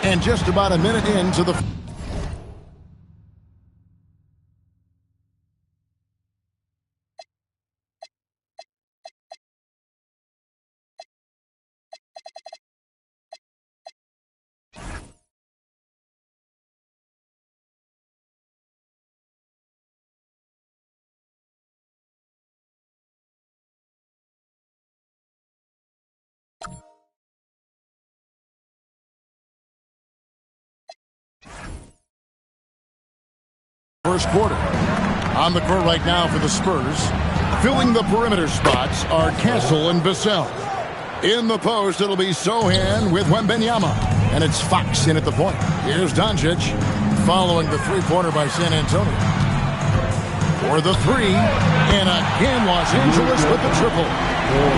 And just about a minute into the first quarter. On the court right now for the Spurs. Filling the perimeter spots are Castle and Vassell. In the post, it'll be Sohan with Wembanyama. And it's Fox in at the point. Here's Doncic following the three-pointer by San Antonio. For the three, and again Los Angeles with the triple.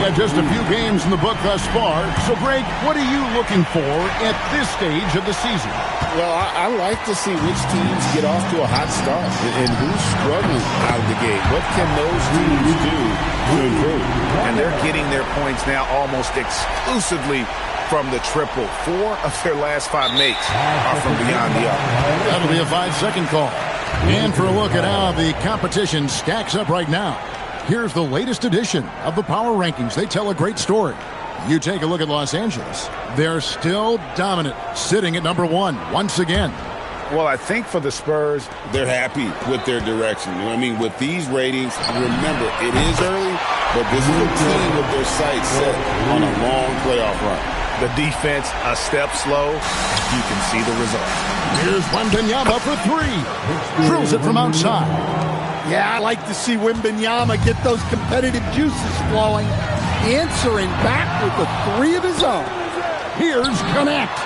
Yeah, just a few games in the book thus far. So, Greg, what are you looking for at this stage of the season? Well, I like to see which teams get off to a hot start and who's struggling out of the gate. What can those teams do to improve? And they're getting their points now almost exclusively from the triple. 4 of their last 5 makes are from beyond the arc. That'll be a 5-second call. And for a look at how the competition stacks up right now, here's the latest edition of the Power Rankings. They tell a great story. You take a look at Los Angeles. They're still dominant, sitting at number 1 once again. Well, I think for the Spurs, they're happy with their direction. You know what I mean? With these ratings, remember, it is early, but this is a team with their sights set on a long playoff run. The defense, a step slow, you can see the result. Here's Wembanyama for 3. Drills it from outside. Yeah, I like to see Wembanyama get those competitive juices flowing. Answering back with the 3 of his own. Here's Connect.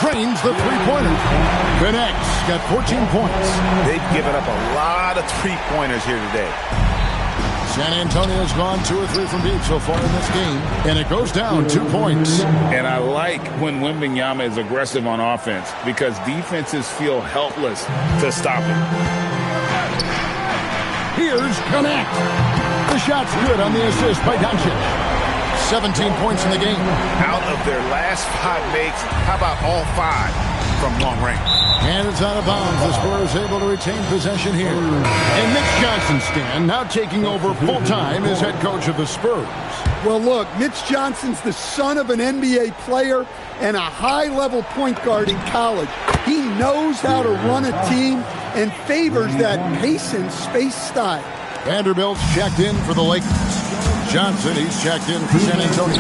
Trains the three-pointer. Connect's got 14 points. They've given up a lot of three-pointers here today. San Antonio's gone 2 or 3 from deep so far in this game, and it goes down 2 points. And I like when Wembanyama is aggressive on offense because defenses feel helpless to stop it. Here's Connect. The shot's good on the assist by Doncic. 17 points in the game. Out of their last 5 makes, how about all 5 from long range? And it's out of bounds. The Spurs able to retain possession here. And Mitch Johnson, Stan, now taking over full-time as head coach of the Spurs. Well, look, Mitch Johnson's the son of an NBA player and a high-level point guard in college. He knows how to run a team and favors that pace and space style. Vanderbilt's checked in for the Lakers. Johnson, he's checked in for San Antonio.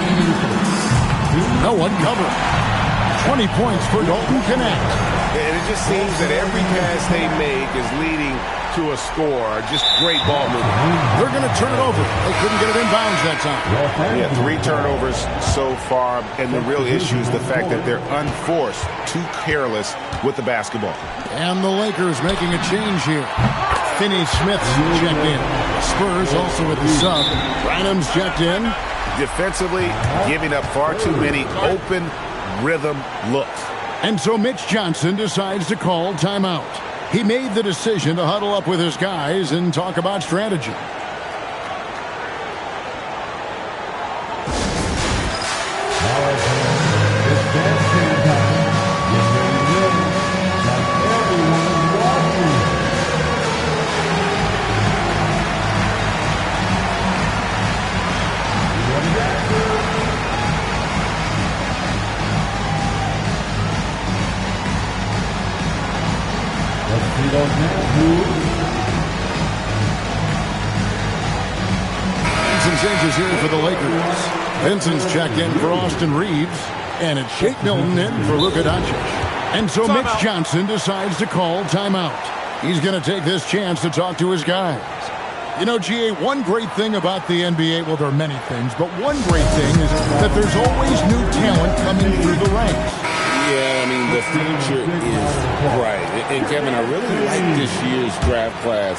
No one covering. 20 points for Dalton Connect. And it just seems that every pass they make is leading to a score. Just great ball movement. They're going to turn it over. They couldn't get it inbounds that time. Yeah, 3 turnovers so far, and the real issue is the fact that they're unforced, too careless with the basketball. And the Lakers making a change here. Finney-Smith's checked in. Spurs also with the sub. Branham's checked in. Defensively, giving up far too many open rhythm looks. And so Mitch Johnson decides to call timeout. He made the decision to huddle up with his guys and talk about strategy. Some changes here for the Lakers. Vincent's checked in for Austin Reeves, and it's Shake Milton in for Luka Doncic. And so Mitch Johnson decides to call timeout. He's going to take this chance to talk to his guys. You know, GA, one great thing about the NBA, well, there are many things, but one great thing is that there's always new talent coming through the ranks. Yeah, I mean, the future is bright. And Kevin, I really like this year's draft class.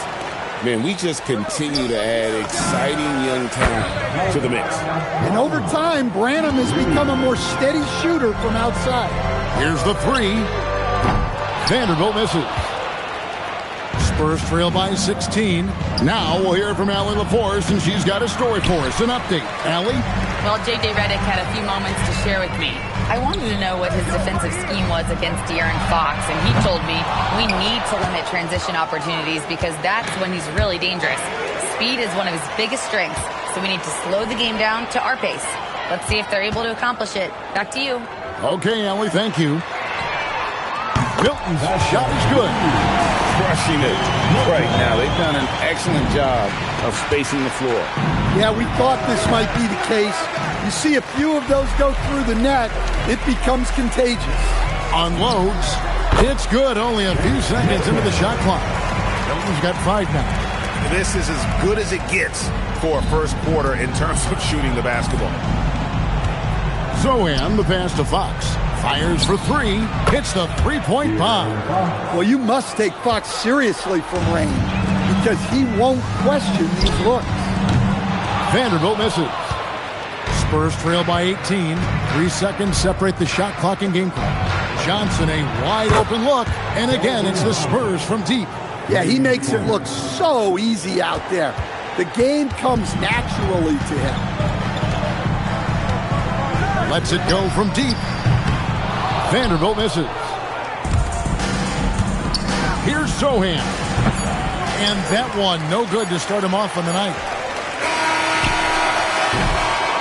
Man, we just continue to add exciting young talent to the mix. And over time, Branham has become a more steady shooter from outside. Here's the 3. Vanderbilt misses. Spurs trail by 16. Now we'll hear from Allie LaForce, and she's got a story for us. An update. Allie? Well, J.J. Redick had a few moments to share with me. I wanted to know what his defensive scheme was against De'Aaron Fox, and he told me we need to limit transition opportunities because that's when he's really dangerous. Speed is one of his biggest strengths, so we need to slow the game down to our pace. Let's see if they're able to accomplish it. Back to you. Okay, Allie, thank you. Milton's shot is good. Crushing it right now. They've done an excellent job of spacing the floor. Yeah, we thought this might be the case. You see a few of those go through the net, it becomes contagious. Unloads. It's good. Only a few seconds into the shot clock. Milton's got 5 now. This is as good as it gets for a first quarter in terms of shooting the basketball. Zohan, the pass to Fox. Fires for 3. Hits the three-point bomb. Well, you must take Fox seriously from range because he won't question these looks. Vanderbilt misses. Spurs trail by 18. 3 seconds separate the shot clock and game clock. Johnson, a wide-open look. And again, it's the Spurs from deep. Yeah, he makes it look so easy out there. The game comes naturally to him. Lets it go from deep. Vanderbilt misses. Here's Zohan. And that one, no good to start him off on the night.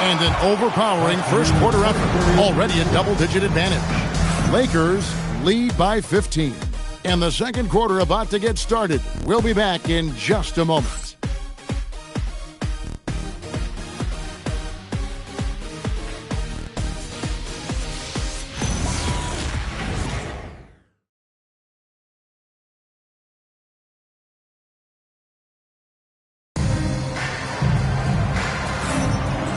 And an overpowering first quarter effort. Already a double-digit advantage. Lakers lead by 15. And the second quarter about to get started. We'll be back in just a moment.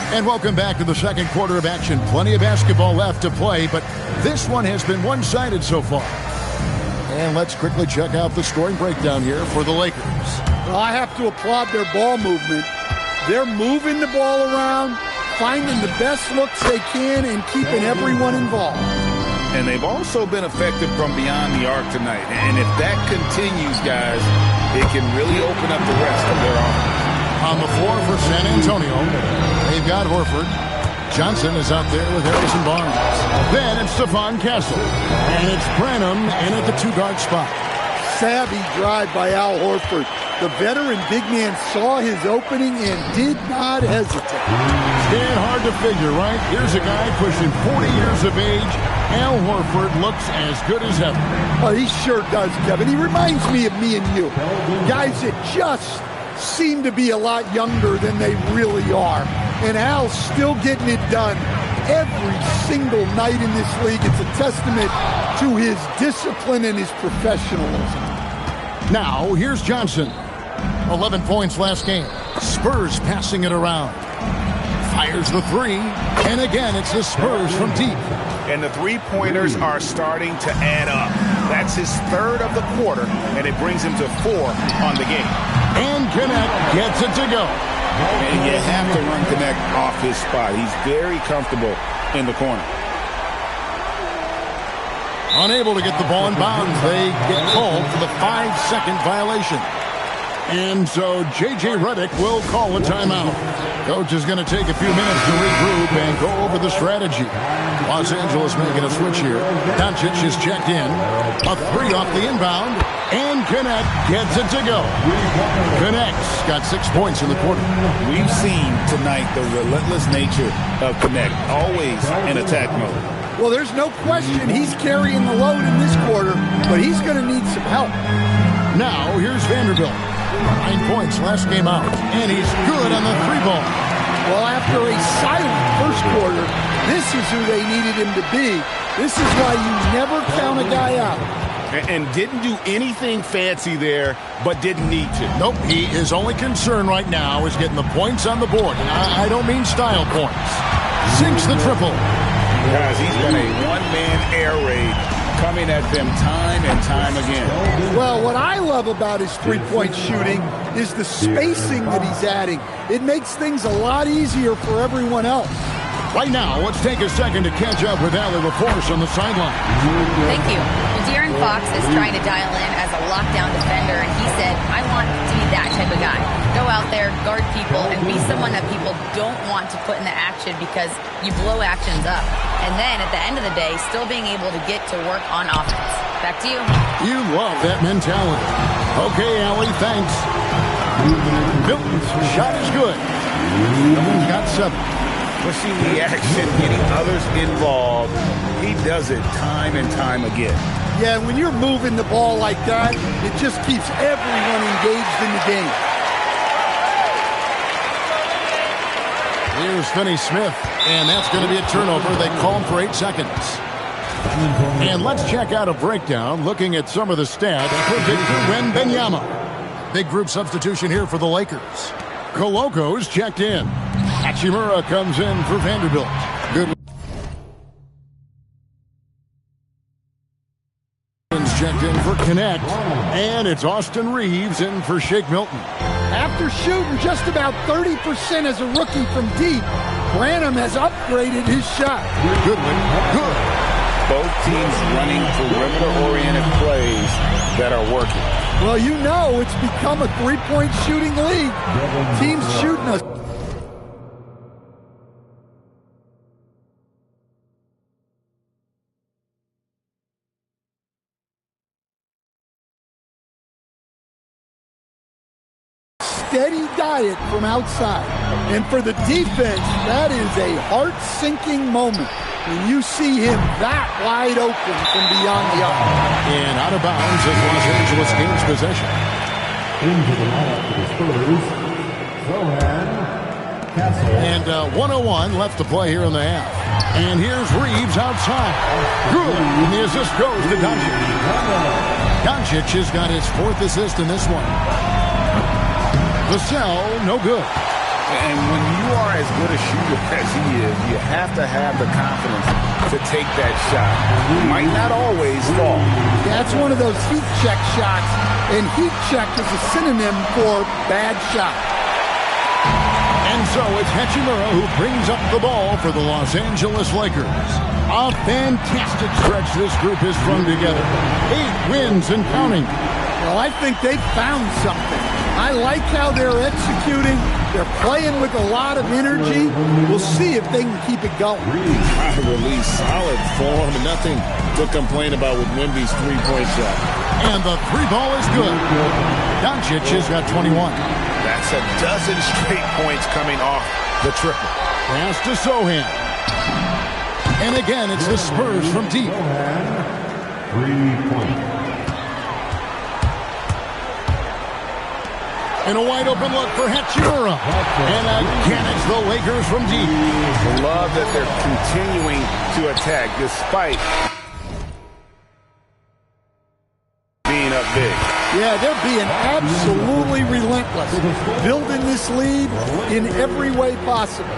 And welcome back to the second quarter of action. Plenty of basketball left to play, but this one has been one-sided so far. And let's quickly check out the scoring breakdown here for the Lakers. Well, I have to applaud their ball movement. They're moving the ball around, finding the best looks they can, and keeping everyone involved. And they've also been effective from beyond the arc tonight. And if that continues, guys, it can really open up the rest of their offense. On the floor for San Antonio, they've got Horford. Johnson is out there with Harrison Barnes. Then it's Stephon Castle. And it's Branham in at the 2-guard spot. Savvy drive by Al Horford. The veteran big man saw his opening and did not hesitate. It's hard to figure, right? Here's a guy pushing 40 years of age. Al Horford looks as good as ever. Oh, he sure does, Kevin. He reminds me of me and you. Guys that just seem to be a lot younger than they really are. And Al's still getting it done every single night in this league. It's a testament to his discipline and his professionalism. Now, here's Johnson. 11 points last game. Spurs passing it around. Fires the 3. And again, it's the Spurs from deep. And the three-pointers are starting to add up. That's his 3rd of the quarter, and it brings him to 4 on the game. And Connect gets it to go. And you have to run Connect off his spot. He's very comfortable in the corner. Unable to get the ball in bounds. They get called for the 5-second violation. And so J.J. Redick will call a timeout. Coach is going to take a few minutes to regroup and go over the strategy. Los Angeles making a switch here. Doncic is checked in. A 3 off the inbound. And Connect gets it to go. Connect's got 6 points in the quarter. We've seen tonight the relentless nature of Connect. Always in attack mode. Well, there's no question he's carrying the load in this quarter, but he's going to need some help. Now, here's Vanderbilt. 9 points last game out. And he's good on the 3-ball. Well, after a silent first quarter, this is who they needed him to be. This is why you never count a guy out. And didn't do anything fancy there, but didn't need to. Nope, his only concern right now is getting the points on the board. And I don't mean style points. Sinks the triple. Guys, he's been a one-man air raid coming at them time and time again. Well, what I love about his three-point shooting is the spacing that he's adding. It makes things a lot easier for everyone else. Right now, let's take a second to catch up with Allie LaForce on the sideline. Thank you. Well, De'Aaron Fox is trying to dial in as a lockdown defender, and he said, I want to be that type of guy. Go out there, guard people, and be someone that people don't want to put in the action because you blow actions up. And then at the end of the day, still being able to get to work on offense. Back to you. You love that mentality. Okay, Allie, thanks. Milton's shot is good. Milton's got 7. Pushing the action, getting others involved. He does it time and time again. Yeah, when you're moving the ball like that, it just keeps everyone engaged in the game. Here's Finney Smith, and that's going to be a turnover. They call him for 8 seconds. And let's check out a breakdown looking at some of the stats for Victor Wembanyama. Big group substitution here for the Lakers. Coloco's checked in. Hachimura comes in for Vanderbilt. Good. Checked in for Connect. And it's Austin Reeves in for Shake Milton. After shooting just about 30% as a rookie from deep, Branham has upgraded his shot. Good one. Good. Both teams running perimeter-oriented plays that are working. Well, you know it's become a three-point shooting league. Teams shooting a steady diet from outside. And for the defense, that is a heart-sinking moment when you see him that wide open from beyond the arc. And out of bounds as Los Angeles gains possession. Into the lineup for the Spurs, Zohan Castle. And 1:01 left to play here in the half. And here's Reeves outside. Good. And the assist goes to Doncic. Doncic has got his 4th assist in this one. Vassell, no good. And when you are as good a shooter as he is, you have to have the confidence to take that shot. It might not always fall. That's one of those heat check shots, and heat check is a synonym for bad shot. And so it's Hachimura who brings up the ball for the Los Angeles Lakers. A fantastic stretch this group has strung together. 8 wins and counting. Well, I think they've found something. I like how they're executing. They're playing with a lot of energy. We'll see if they can keep it going. High release, solid form, and nothing to complain about with Wemby's three-point shot. And the 3 ball is good. Doncic has got 21. That's a dozen straight points coming off the triple. Pass to Sohan. And again, it's the Spurs from deep. 3-point. And a wide open look for Hachimura. And again, it's the Lakers from deep. I love that they're continuing to attack despite being up big. Yeah, they're being absolutely relentless, building this lead in every way possible.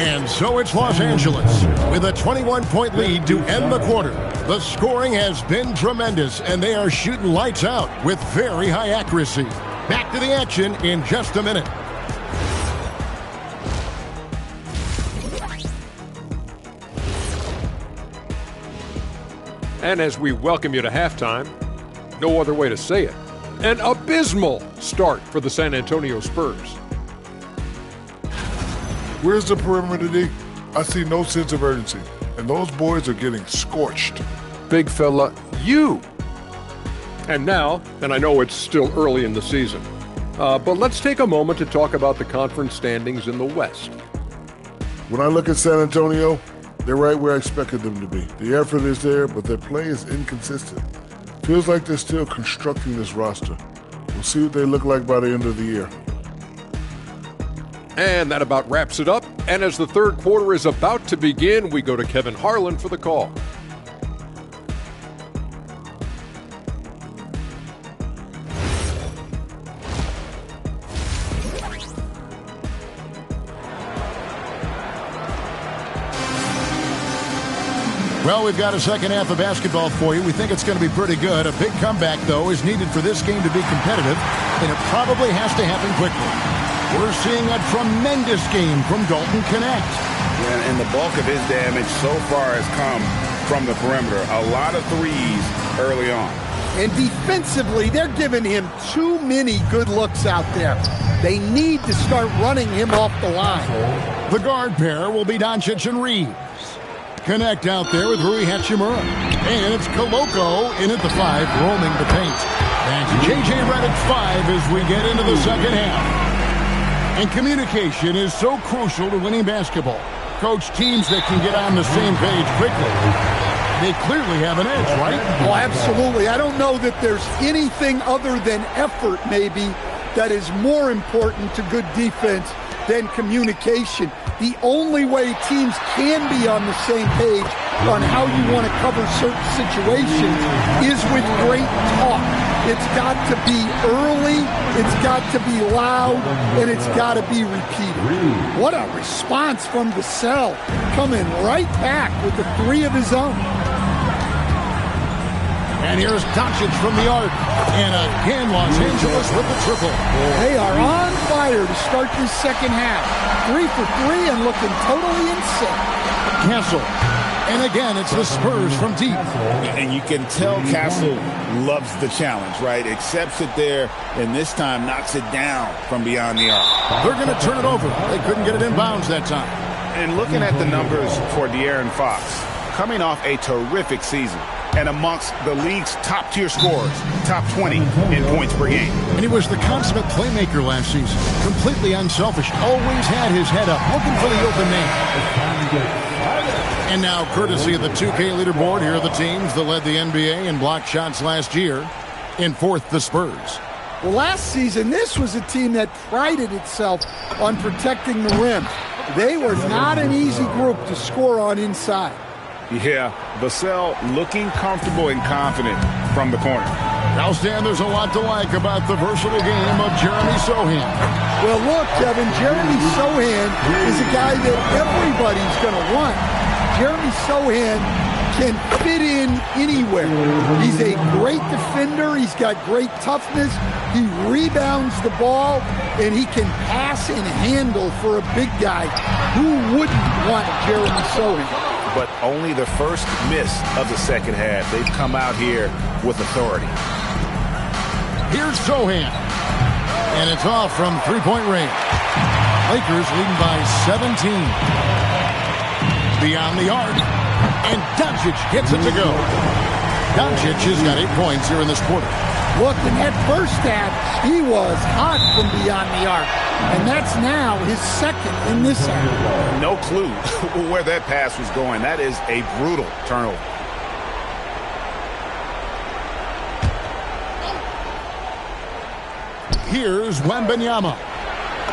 And so it's Los Angeles with a 21-point lead to end the quarter. The scoring has been tremendous, and they are shooting lights out with very high accuracy. Back to the action in just a minute. And as we welcome you to halftime, no other way to say it, an abysmal start for the San Antonio Spurs. Where's the perimeter, D? I see no sense of urgency, and those boys are getting scorched. Big fella, you. And now, and I know it's still early in the season, but let's take a moment to talk about the conference standings in the West. When I look at San Antonio, they're right where I expected them to be. The effort is there, but their play is inconsistent. Feels like they're still constructing this roster. We'll see what they look like by the end of the year. And that about wraps it up. And as the third quarter is about to begin, we go to Kevin Harlan for the call. Well, we've got a second half of basketball for you. We think it's going to be pretty good. A big comeback, though, is needed for this game to be competitive, and it probably has to happen quickly. We're seeing a tremendous game from Dalton Connect. And the bulk of his damage so far has come from the perimeter. A lot of threes early on. And defensively, they're giving him too many good looks out there. They need to start running him off the line. The guard pair will be Doncic and Reeves. Connect out there with Rui Hachimura. And it's Koloko in at the 5, roaming the paint. And J.J. Redick 5 as we get into the second half. And communication is so crucial to winning basketball. Coach, teams that can get on the same page quickly, they clearly have an edge, right? Oh, absolutely. I don't know that there's anything other than effort, maybe, that is more important to good defense than communication. The only way teams can be on the same page on how you want to cover certain situations is with great talk. It's got to be early, it's got to be loud, and it's got to be repeated. What a response from Vassell, coming right back with the 3 of his own. And here's Doncic from the arc. And again, Los Angeles with the triple. They are on fire to start this second half. 3 for 3 and looking totally insane. Castle. And again, it's the Spurs from deep. And you can tell Castle loves the challenge, right? Accepts it there, and this time knocks it down from beyond the arc. They're going to turn it over. They couldn't get it in bounds that time. And looking at the numbers for De'Aaron Fox, coming off a terrific season, and amongst the league's top-tier scorers, top 20 in points per game. And he was the consummate playmaker last season. Completely unselfish. Always had his head up, looking for the open man. And now, courtesy of the 2K leaderboard, here are the teams that led the NBA in block shots last year. In 4th, the Spurs. Well, last season, this was a team that prided itself on protecting the rim. They were not an easy group to score on inside. Yeah, Vassell looking comfortable and confident from the corner. Now, Stan, there's a lot to like about the versatile game of Jeremy Sohan. Well, look, Kevin, Jeremy Sohan is a guy that everybody's going to want. Jeremy Sohan can fit in anywhere. He's a great defender. He's got great toughness. He rebounds the ball, and he can pass and handle for a big guy. Who wouldn't want Jeremy Sohan? But only the first miss of the second half. They've come out here with authority. Here's Sohan. And it's off from three-point range. Lakers leading by 17. Beyond the arc. And Doncic gets it to go. Doncic has got 8 points here in this quarter. Look, in that first half, he was hot from beyond the arc. And that's now his second in this half. No clue where that pass was going. That is a brutal turnover. Here's Wembanyama.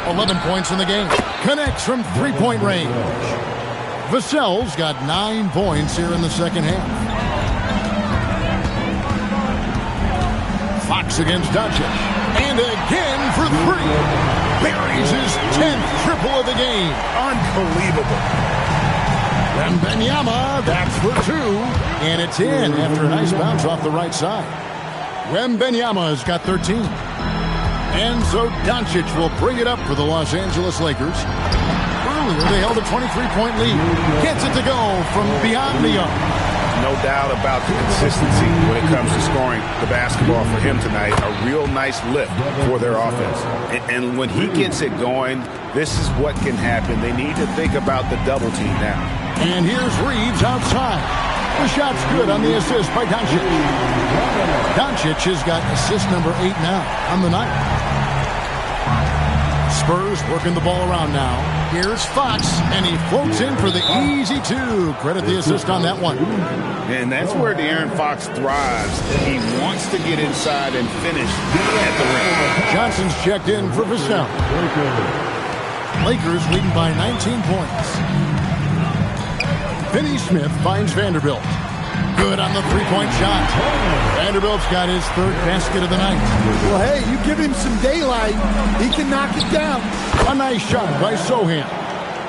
11 points in the game. Connects from three-point range. Vassell's got 9 points here in the second half. Fox against Doncic. And again for 3. Buries his 10th triple of the game. Unbelievable. Wembanyama, that's for 2. And it's in after a nice bounce off the right side. Wembanyama has got 13. And so Doncic will bring it up for the Los Angeles Lakers. Earlier, they held a 23-point lead. Gets it to go from beyond the arc. No doubt about the consistency when it comes to scoring the basketball for him tonight. A real nice lift for their offense. And when he gets it going, this is what can happen. They need to think about the double team now. And here's Reeves outside. The shot's good on the assist by Doncic. Doncic has got assist number 8 now on the night. Spurs working the ball around now. Here's Fox, and he floats in for the easy 2. Credit the assist on that one. And that's where De'Aaron Fox thrives. He wants to get inside and finish at the rim. Johnson's checked in for Vassell. Lakers leading by 19 points. Finney Smith finds Vanderbilt. Good on the three-point shot. Vanderbilt's got his 3rd basket of the night. Well, hey, you give him some daylight, he can knock it down. A nice shot by Sohan.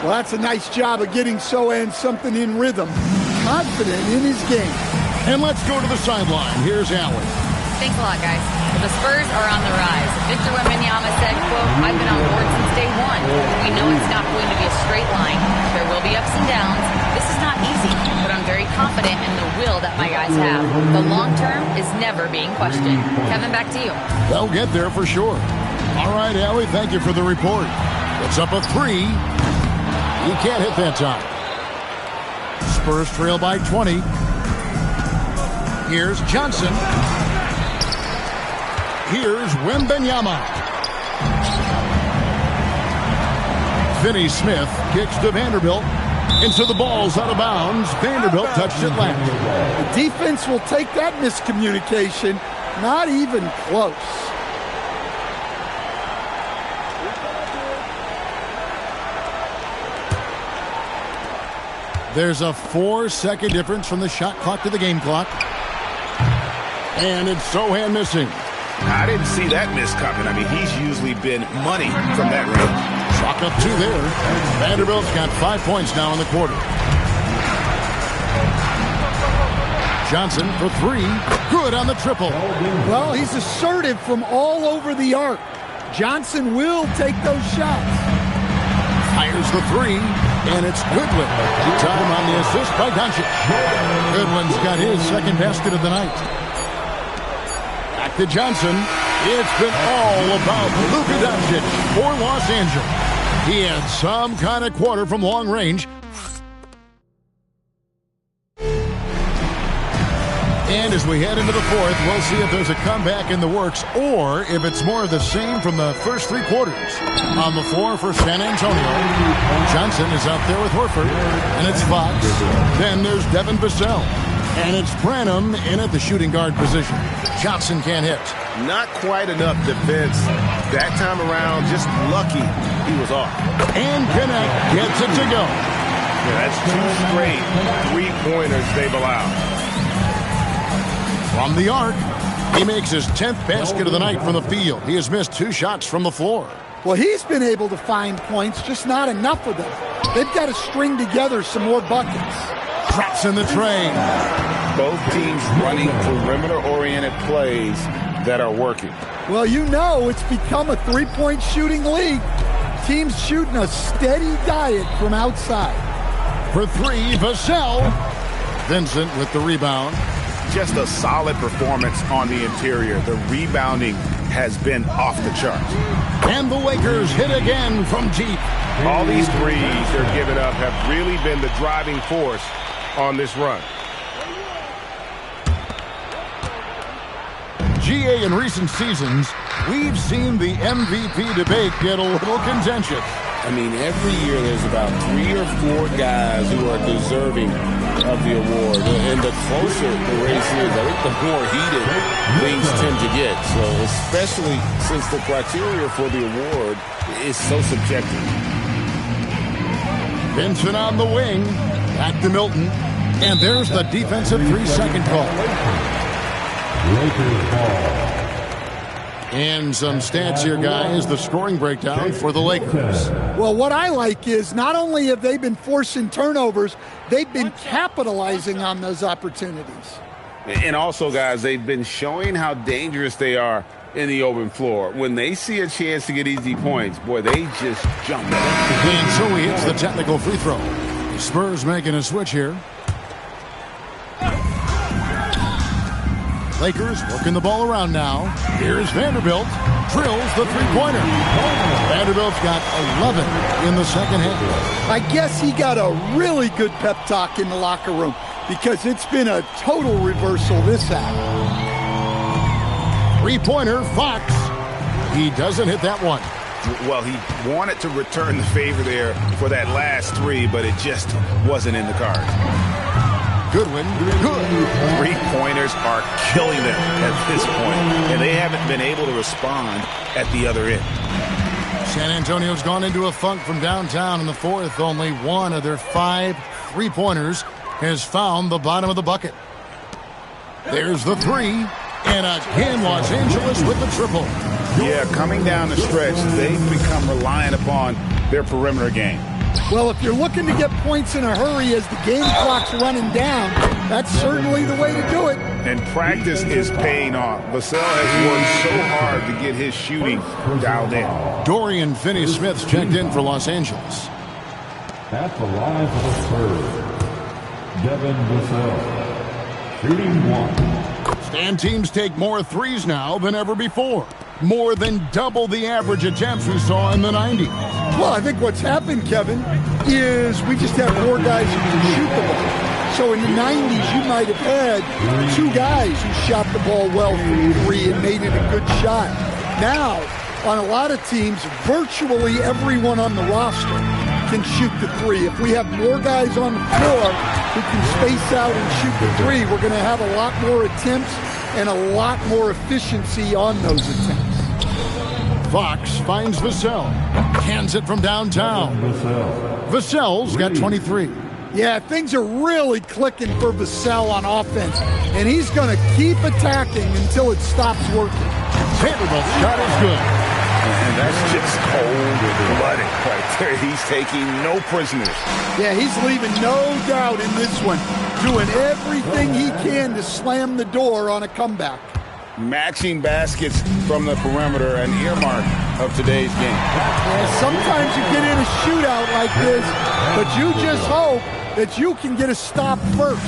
Well, that's a nice job of getting Sohan something in rhythm. Confident in his game. And let's go to the sideline. Here's Allen. Thanks a lot, guys. It The Spurs are on the rise. Victor Wembanyama said, quote, "I've been on board since day one. We know it's not going to be a straight line. There will be ups and downs. This is not easy, but I'm very confident in the will that my guys have. The long term is never being questioned." Kevin, back to you. They'll get there for sure. All right, Allie, thank you for the report. It's up a 3. He can't hit that time. Spurs trail by 20. Here's Johnson. Here's Wembanyama. Finney Smith kicks to Vanderbilt. Into the ball's out of bounds. Vanderbilt touched it left. The defense will take that miscommunication. Not even close. There's a 4-second difference from the shot clock to the game clock. And it's Sohan missing. I didn't see that miss coming. I mean, he's usually been money from that range. Chalk up 2 there. Vanderbilt's got 5 points now in the quarter. Johnson for 3. Good on the triple. Well, he's assertive from all over the arc. Johnson will take those shots. Fires the 3, and it's Goodwin. Time on the assist by Doncic. Goodwin's got his second basket of the night. Back to Johnson. It's been all about Luka Doncic for Los Angeles. He had some kind of quarter from long range. And as we head into the fourth, we'll see if there's a comeback in the works or if it's more of the same from the first 3 quarters. On the floor for San Antonio, Johnson is out there with Horford, and it's Fox. Then there's Devin Vassell, and it's Branham in at the shooting guard position. Johnson can't hit. Not quite enough defense that time around. Just lucky he was off. And Connect gets it to go. Yeah, that's 2 straight 3-pointers they've allowed. From the arc, he makes his 10th basket of the night from the field. He has missed 2 shots from the floor. Well, he's been able to find points, just not enough of them. They've got to string together some more buckets. Drops in the tray. Both teams running perimeter-oriented plays that are working. Well, you know it's become a 3-point shooting league. Teams shooting a steady diet from outside. For 3, Vassell. Vincent with the rebound. Just a solid performance on the interior. The rebounding has been off the charts. And the Lakers hit again from deep. All these threes they're giving up have really been the driving force on this run. GA, in recent seasons, we've seen the MVP debate get a little contentious. I mean, every year there's about 3 or 4 guys who are deserving of the award. And the closer the race is, I think the more heated things tend to get. So especially since the criteria for the award is so subjective. Vincent on the wing. Back to Milton. And there's the defensive 3-second call. Lakers ball. And some stats here, guys. The scoring breakdown for the Lakers. Well, what I like is not only have they been forcing turnovers, they've been capitalizing on those opportunities. And also, guys, they've been showing how dangerous they are in the open floor. When they see a chance to get easy points, boy, they just jump at it. And so he hits the technical free throw. The Spurs making a switch here. Lakers working the ball around now. Here's Vanderbilt. Drills the 3-pointer. Vanderbilt's got 11 in the second half. I guess he got a really good pep talk in the locker room because it's been a total reversal this half. 3-pointer, Fox. He doesn't hit that one. Well, he wanted to return the favor there for that last 3, but it just wasn't in the cards. Goodwin, good. 3-pointers are killing them at this point, and they haven't been able to respond at the other end. San Antonio's gone into a funk from downtown in the fourth. Only one of their 5 3-pointers has found the bottom of the bucket. There's the 3, and again Los Angeles with the triple. Yeah, coming down the stretch, they've become reliant upon their perimeter game. Well, if you're looking to get points in a hurry as the game clock's running down, that's certainly the way to do it. And practice is paying off. Vassell has worked so hard to get his shooting dialed in. Dorian Finney-Smith's checked in for Los Angeles. At the line for the Spurs, Devin Vassell, shooting 1. Stand teams take more threes now than ever before. More than double the average attempts we saw in the 90s. Well, I think what's happened, Kevin, is we just have more guys who can shoot the ball. So in the 90s, you might have had 2 guys who shot the ball well from 3 and made it a good shot. Now, on a lot of teams, virtually everyone on the roster can shoot the 3. If we have more guys on the floor who can space out and shoot the 3, we're going to have a lot more attempts and a lot more efficiency on those attempts. Fox finds Vassell. Hands it from downtown. Vassell's got 23. Yeah, things are really clicking for Vassell on offense, and he's going to keep attacking until it stops working. Vanderbilt's shot is good. And that's just cold-blooded right there. He's taking no prisoners. Yeah, he's leaving no doubt in this one, doing everything he can to slam the door on a comeback. Matching baskets from the perimeter, an earmark of today's game. Yeah, sometimes you get in a shootout like this, but you just hope that you can get a stop first.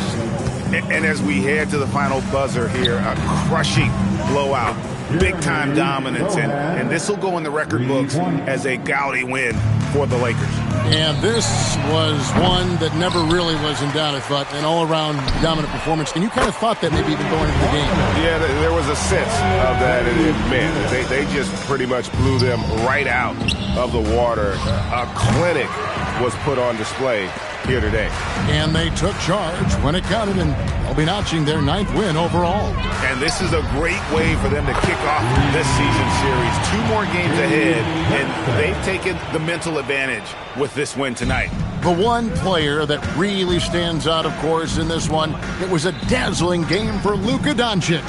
And as we head to the final buzzer here, a crushing blowout. Big-time dominance, and this will go in the record books as a gaudy win for the Lakers. And this was one that never really was in doubt, I thought, an all-around dominant performance. And you kind of thought that maybe even going into the game. Yeah, there was a sense of that, and man, they just pretty much blew them right out of the water. A clinic was put on display here today. And they took charge when it counted, and they'll be notching their 9th win overall. And this is a great way for them to kick off this season series. 2 more games ahead, and they've taken the mental advantage with this win tonight. The one player that really stands out, of course, in this one, it was a dazzling game for Luka Doncic.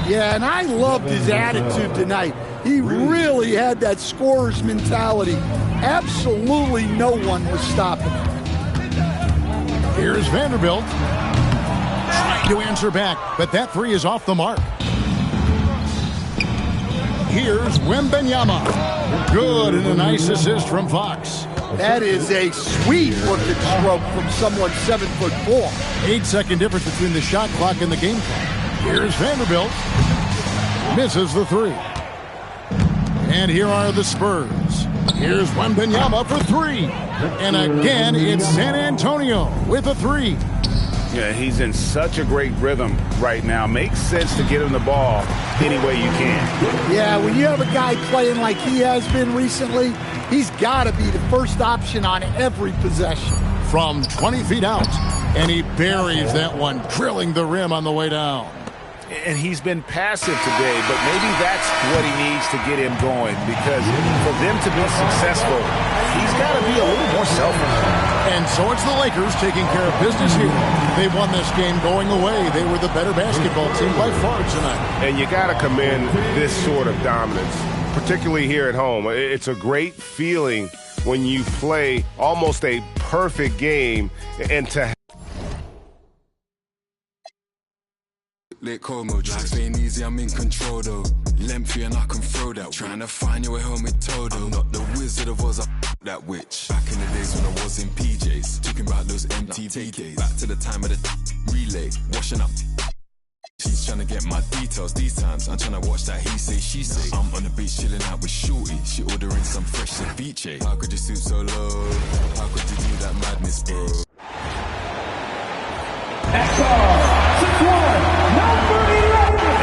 Yeah, and I loved his attitude tonight. He really had that scorer's mentality. Absolutely no one was stopping him. Here's Vanderbilt trying to answer back, but that 3 is off the mark. Here's Wembanyama. Good, and a nice assist from Fox. That is a sweet-looking stroke from someone 7'4". 8-second difference between the shot clock and the game clock. Here's Vanderbilt. Misses the 3. And here are the Spurs. Here's Wembanyama for 3. And again, it's San Antonio with a 3. Yeah, he's in such a great rhythm right now. Makes sense to get him the ball any way you can. Yeah, when you have a guy playing like he has been recently, he's got to be the first option on every possession. From 20 feet out, and he buries that one, drilling the rim on the way down. And he's been passive today, but maybe that's what he needs to get him going, because for them to be successful, he's got to be a little more selfish. And so it's the Lakers taking care of business here. They won this game going away. They were the better basketball team by far tonight. And you got to commend this sort of dominance, particularly here at home. It's a great feeling when you play almost a perfect game and to Lit Como, life ain't easy, I'm in control though. Lengthy and I can throw that. Trying to find you a helmet Todo. I'm not the Wizard of Oz, that witch. Back in the days when I was in PJs, talking about those MTV days. Back to the time of the relay, washing up. She's trying to get my details these times. I'm trying to watch that he say, she say. I'm on the beach chilling out with Shorty. She ordering some fresh ceviche. How could you stoop so low? How could you do that madness, bro?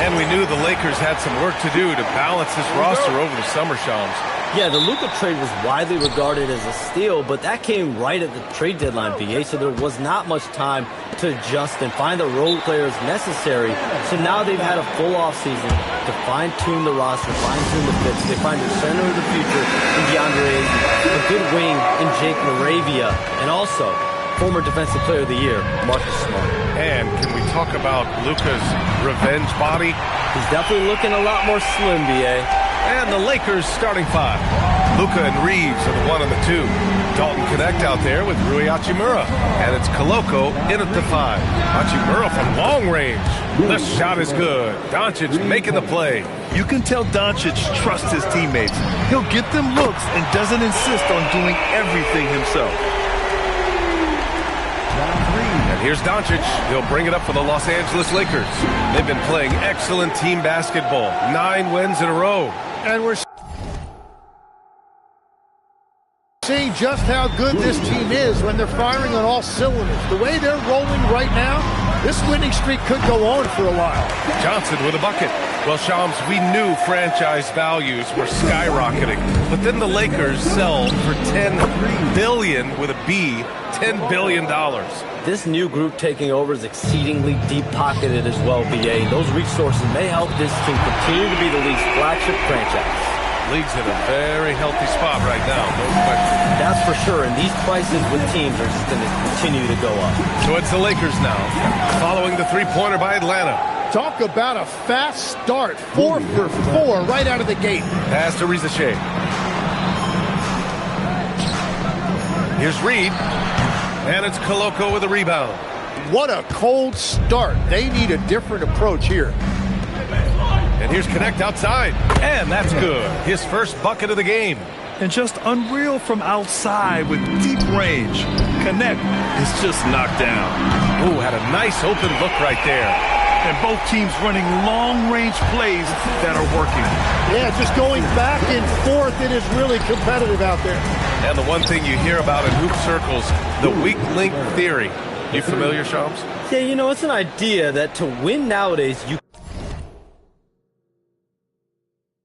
And we knew the Lakers had some work to do to balance this roster over the summer, Shams. Yeah, the Luka trade was widely regarded as a steal, but that came right at the trade deadline, BA, so there was not much time to adjust and find the role players necessary. So now they've had a full offseason to fine-tune the roster, fine-tune the fits. They find the center of the future in DeAndre Ayton, a good wing in Jake Moravia, and also former Defensive Player of the Year, Marcus Smart. And can we talk about Luka's revenge body? He's definitely looking a lot more slim, BA. And the Lakers starting five. Luka and Reeves are the 1 and the 2. Dalton Connect out there with Rui Hachimura. And it's Koloko in at the 5. Hachimura from long range. The shot is good. Doncic making the play. You can tell Doncic trusts his teammates. He'll get them looks and doesn't insist on doing everything himself. And here's Doncic. He'll bring it up for the Los Angeles Lakers. They've been playing excellent team basketball. 9 wins in a row. And we're seeing just how good this team is when they're firing on all cylinders. The way they're rolling right now, this winning streak could go on for a while. Johnson with a bucket. Well, Shams, we knew franchise values were skyrocketing, but then the Lakers sell for $10 billion with a B, $10 billion. This new group taking over is exceedingly deep-pocketed as well, BA. Those resources may help this team continue to be the league's flagship franchise. League's in a very healthy spot right now, no question. That's for sure, and these prices with teams are just going to continue to go up. So it's the Lakers now, following the three-pointer by Atlanta. Talk about a fast start. 4 for 4 right out of the gate. Pass to Reza Shea. Here's Reed. And it's Koloko with a rebound. What a cold start. They need a different approach here. And here's Connect outside. And that's good. His first bucket of the game. And just unreal from outside with deep range. Connect is just knocked down. Ooh, had a nice open look right there. And both teams running long-range plays that are working. Yeah, just going back and forth. It is really competitive out there. And the one thing you hear about in hoop circles, the weak link theory. You familiar, Shams? Yeah, you know, it's an idea that to win nowadays, you